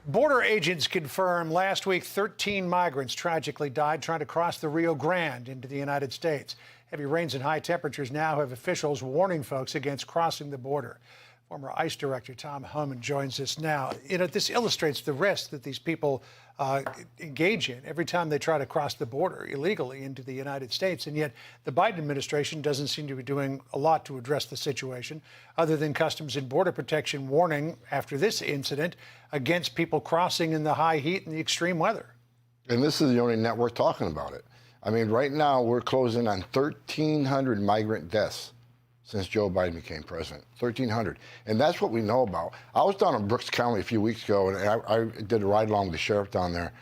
Border agents confirm last week 13 migrants tragically died trying to cross the Rio Grande into the United States. Heavy rains and high temperatures now have officials warning folks against crossing the border. Former ICE Director Tom Homan joins us now. This illustrates the risk that these people engage in every time they try to cross the border illegally into the United States. And yet the Biden administration doesn't seem to be doing a lot to address the situation, other than Customs and Border Protection warning after this incident against people crossing in the high heat and the extreme weather. And this is the only network talking about it. I mean, right now we're closing on 1,300 migrant deaths since Joe Biden became president, 1,300. And that's what we know about. I was down in Brooks County a few weeks ago, and I did a ride along with the sheriff down there.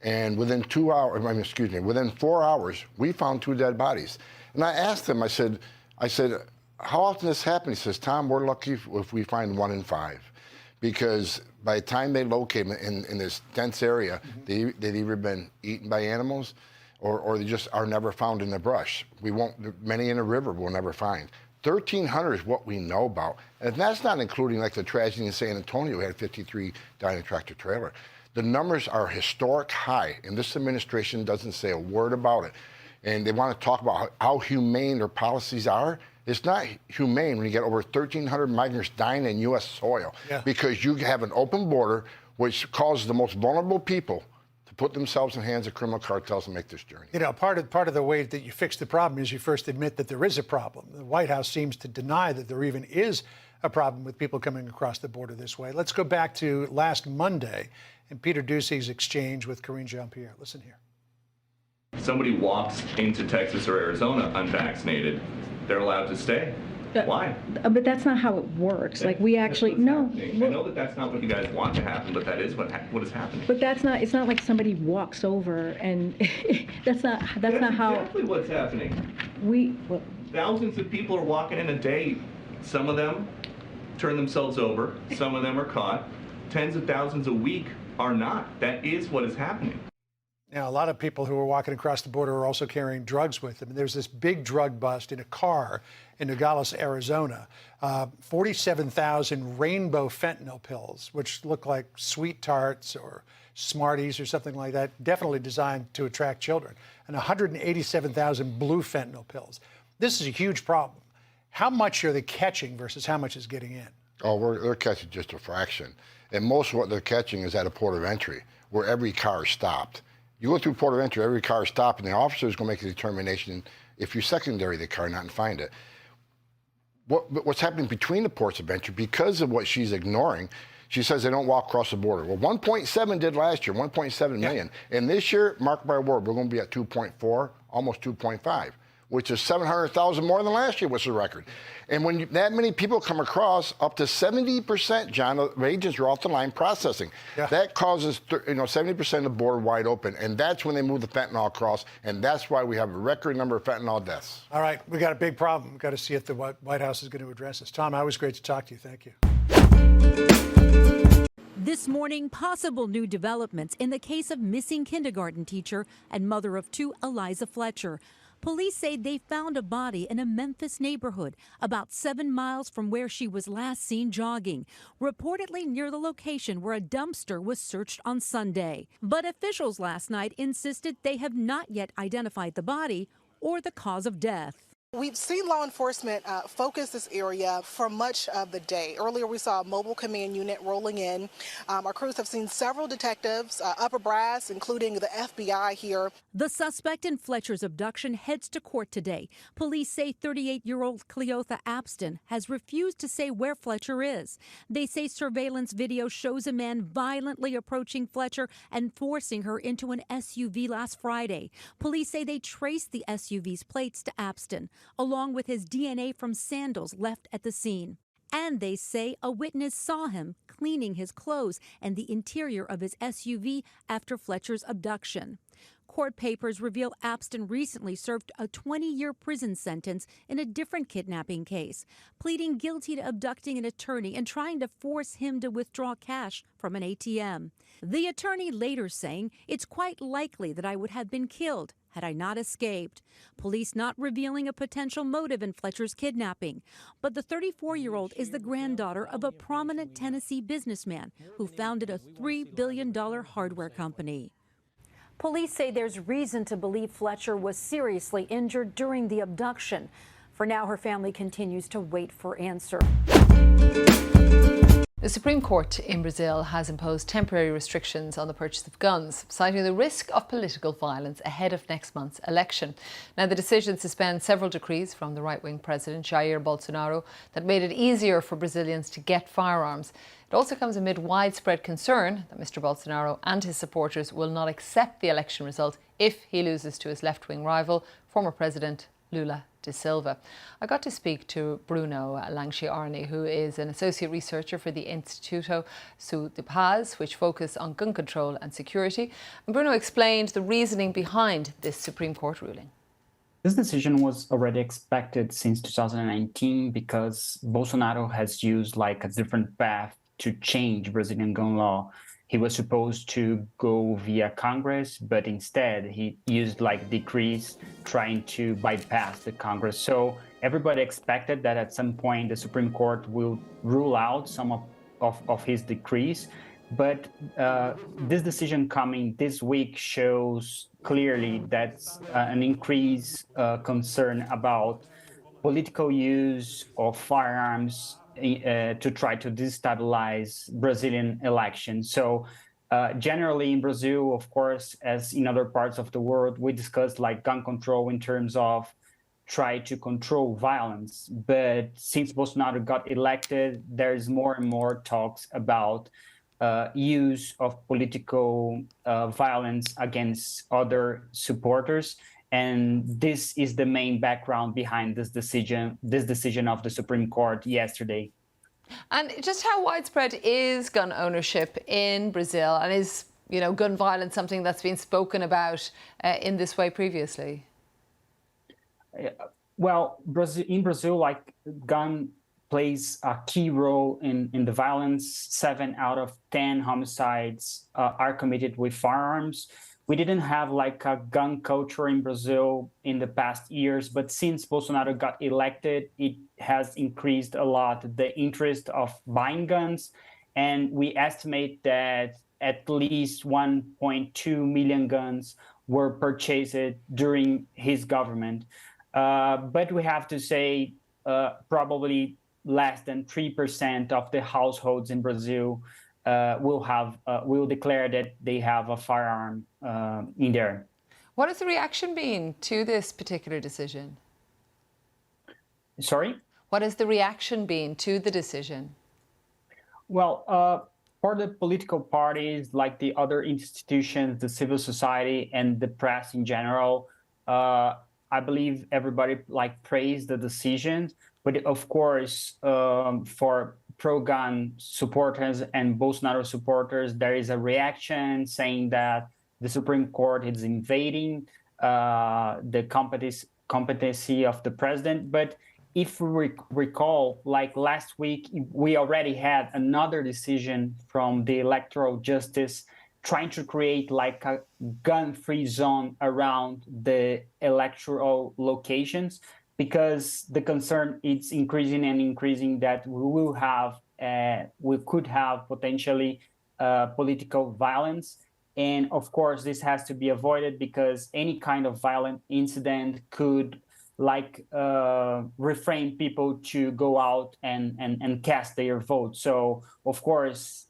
And within 4 hours, we found 2 dead bodies. And I asked him, I said, how often does this happen? He says, Tom, we're lucky if we find 1 in 5. Because by the time they locate them in this dense area, they've either been eaten by animals or they just are never found in the brush. Many in the river we'll never find. 1,300 is what we know about. And that's not including like the tragedy in San Antonio. We had 53 die in a tractor trailer. The numbers are historic high, and this administration doesn't say a word about it. And they want to talk about how humane their policies are. It's not humane when you get over 1,300 migrants dying in U.S. soil because you have an open border, which causes the most vulnerable people to put themselves in the hands of criminal cartels and make this journey. Part of the way that you fix the problem is you first admit that there is a problem. The White House seems to deny that there even is a problem with people coming across the border this way. Let's go back to last Monday and Peter Ducey's exchange with Karine Jean-Pierre. Listen here. If somebody walks into Texas or Arizona unvaccinated, they're allowed to stay. Why? But that's not how it works. Like we actually no. I know that that's not what you guys want to happen, but that is what is happening. But that's not. It's not like somebody walks over and that's not how. Exactly what's happening. Thousands of people are walking in a day. Some of them turn themselves over. Some of them are caught. Tens of thousands a week are not. That is what is happening. Now, a lot of people who are walking across the border are also carrying drugs with them. And there's this big drug bust in a car in Nogales, Arizona. 47,000 rainbow fentanyl pills, which look like Sweet Tarts or Smarties or something like that, definitely designed to attract children. And 187,000 blue fentanyl pills. This is a huge problem. How much are they catching versus how much is getting in? Oh, they're catching just a fraction. And most of what they're catching is at a port of entry, where every car is stopped. You go through port of entry, every car is stopped, and the officer is going to make a determination if you secondary the car, not and find it. What's happening between the ports of entry, because of what she's ignoring, she says they don't walk across the border. Well, 1.7 did last year, 1.7 million. And this year, mark my word, we're going to be at 2.4, almost 2.5, which is 700,000 more than last year, was the record. And when that many people come across, up to 70%, John, of agents are off the line processing. That causes 70% of the border wide open, and that's when they move the fentanyl across, and that's why we have a record number of fentanyl deaths. All right, we got a big problem. We've got to see if the White House is going to address this. Tom, always great to talk to you. Thank you. This morning, possible new developments in the case of missing kindergarten teacher and mother of 2, Elizafletcher. Police say they found a body in a Memphis neighborhood about 7 miles from where she was last seen jogging, reportedly near the location where a dumpster was searched on Sunday. But officials last night insisted they have not yet identified the body or the cause of death. We've seen law enforcement focus this area for much of the day. Earlier, we saw a mobile command unit rolling in. Our crews have seen several detectives, upper brass, including the FBI here. The suspect in Fletcher's abduction heads to court today. Police say 38-year-old Cleotha Abston has refused to say where Fletcher is. They say surveillance video shows a man violently approaching Fletcher and forcing her into an SUV last Friday. Police say they traced the SUV's plates to Abston, along with his DNA from sandals left at the scene. And they say a witness saw him cleaning his clothes and the interior of his SUV after Fletcher's abduction. Court papers reveal Abston recently served a 20-year prison sentence in a different kidnapping case, pleading guilty to abducting an attorney and trying to force him to withdraw cash from an ATM. The attorney later saying, "It's quite likely that I would have been killed had I not escaped." Police not revealing a potential motive in Fletcher's kidnapping. But the 34-year-old is the granddaughter of a prominent Tennessee businessman who founded a $3 billion hardware company. Police say there's reason to believe Fletcher was seriously injured during the abduction. For now, her family continues to wait for answer. The Supreme Court in Brazil has imposed temporary restrictions on the purchase of guns, citing the risk of political violence ahead of next month's election. Now, the decision suspends several decrees from the right-wing president, Jair Bolsonaro, that made it easier for Brazilians to get firearms. It also comes amid widespread concern that Mr. Bolsonaro and his supporters will not accept the election result if he loses to his left-wing rival, former President Lula da Silva. I got to speak to Bruno Lanciarni, who is an associate researcher for the Instituto Sul de Paz, which focus on gun control and security. And Bruno explained the reasoning behind this Supreme Court ruling. This decision was already expected since 2019 because Bolsonaro has used like a different path to change Brazilian gun law. He was supposed to go via Congress, but instead he used like decrees trying to bypass the Congress. So everybody expected that at some point the Supreme Court will rule out some of his decrees. But this decision coming this week shows clearly that's an increased concern about political use of firearms to try to destabilize Brazilian elections. So generally in Brazil, of course, as in other parts of the world, we discuss like gun control in terms of try to control violence. But since Bolsonaro got elected, there's more and more talks about use of political violence against other supporters. And this is the main background behind this decision of the Supreme Court yesterday. And just how widespread is gun ownership in Brazil? And is, gun violence something that's been spoken about in this way previously? Well, in Brazil, like gun plays a key role in the violence. 7 out of 10 homicides are committed with firearms. We didn't have like a gun culture in Brazil in the past years, but since Bolsonaro got elected, it has increased a lot, the interest of buying guns. And we estimate that at least 1.2 million guns were purchased during his government. But we have to say probably less than 3% of the households in Brazil will declare that they have a firearm in there. What has the reaction been to this particular decision? Sorry? What has the reaction been to the decision? Well, for the political parties, like the other institutions, the civil society and the press in general, I believe everybody praised the decision. But of course, for pro-gun supporters and Bolsonaro supporters, there is a reaction saying that the Supreme Court is invading the competency of the president. But if we recall, like last week, we already had another decision from the electoral justice trying to create like a gun-free zone around the electoral locations, because the concern is increasing that we could have potentially political violence. And of course, this has to be avoided because any kind of violent incident could refrain people to go out and cast their vote. So of course,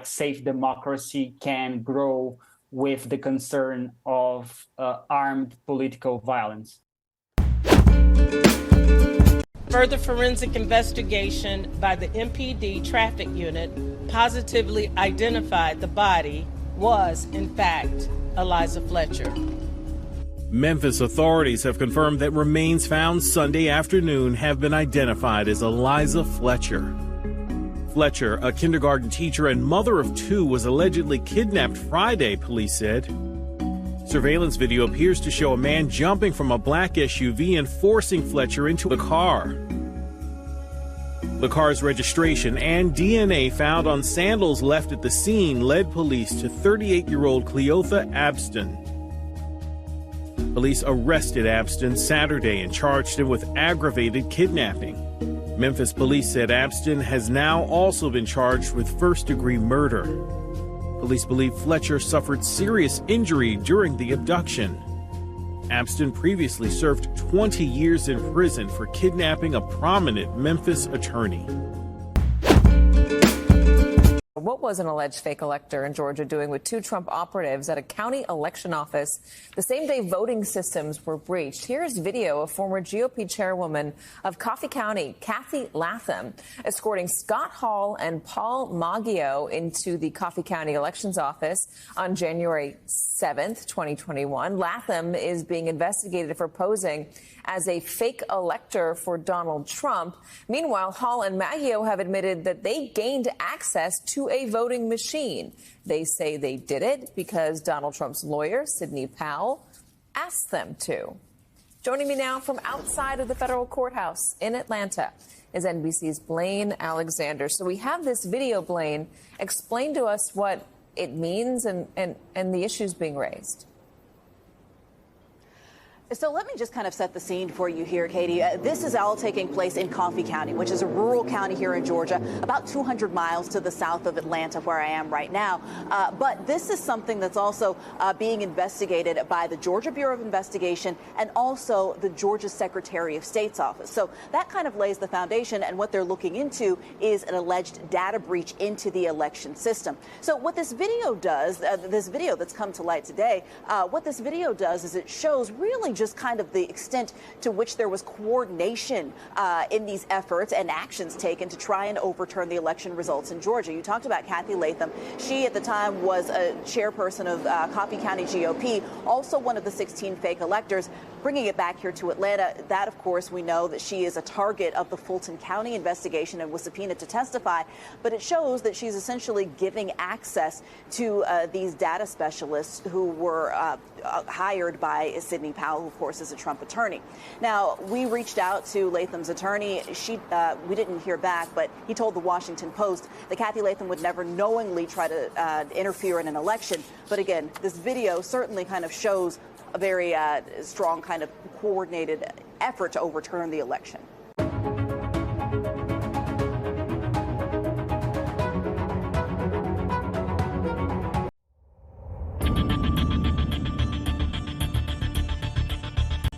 safe democracy can grow with the concern of armed political violence. Further forensic investigation by the MPD traffic unit positively identified the body was, in fact, Elizafletcher. Memphis authorities have confirmed that remains found Sunday afternoon have been identified as Elizafletcher. Fletcher, a kindergarten teacher and mother of two, was allegedly kidnapped Friday, police said. Surveillance video appears to show a man jumping from a black SUV and forcing Fletcher into a car. The car's registration and DNA found on sandals left at the scene led police to 38-year-old Cleotha Abston. Police arrested Abston Saturday and charged him with aggravated kidnapping. Memphis police said Abston has now also been charged with first-degree murder. Police believe Fletcher suffered serious injury during the abduction. Abston previously served 20 years in prison for kidnapping a prominent Memphis attorney. What was an alleged fake elector in Georgia doing with two Trump operatives at a county election office the same day voting systems were breached? Here's video of former GOP chairwoman of Coffee County, Kathy Latham, escorting Scott Hall and Paul Maggio into the Coffee County elections office on January 7th, 2021. Latham is being investigated for posing as a fake elector for Donald Trump. Meanwhile, Hall and Maggio have admitted that they gained access to a voting machine. They say they did it because Donald Trump's lawyer, Sidney Powell, asked them to. Joining me now from outside of the federal courthouse in Atlanta is NBC's Blaine Alexander. So we have this video, Blaine. Explain to us what it means and the issues being raised. So let me just kind of set the scene for you here, Katie. This is all taking place in Coffee County, which is a rural county here in Georgia, about 200 miles to the south of Atlanta, where I am right now. But this is something that's also being investigated by the Georgia Bureau of Investigation and also the Georgia Secretary of State's office. So that kind of lays the foundation, and what they're looking into is an alleged data breach into the election system. So what this video does, this video that's come to light today, what this video does is it shows really just kind of the extent to which there was coordination in these efforts and actions taken to try and overturn the election results in Georgia. You talked about Kathy Latham. She, at the time, was a chairperson of Coffee County GOP, also one of the 16 fake electors. Bringing it back here to Atlanta, that, of course, we know that she is a target of the Fulton County investigation and was subpoenaed to testify. But it shows that she's essentially giving access to these data specialists who were hired by Sidney Powell, who, of course, is a Trump attorney. Now, we reached out to Latham's attorney. We didn't hear back, but he told the Washington Post that Kathy Latham would never knowingly try to interfere in an election. But again, this video certainly kind of shows a very strong kind of coordinated effort to overturn the election.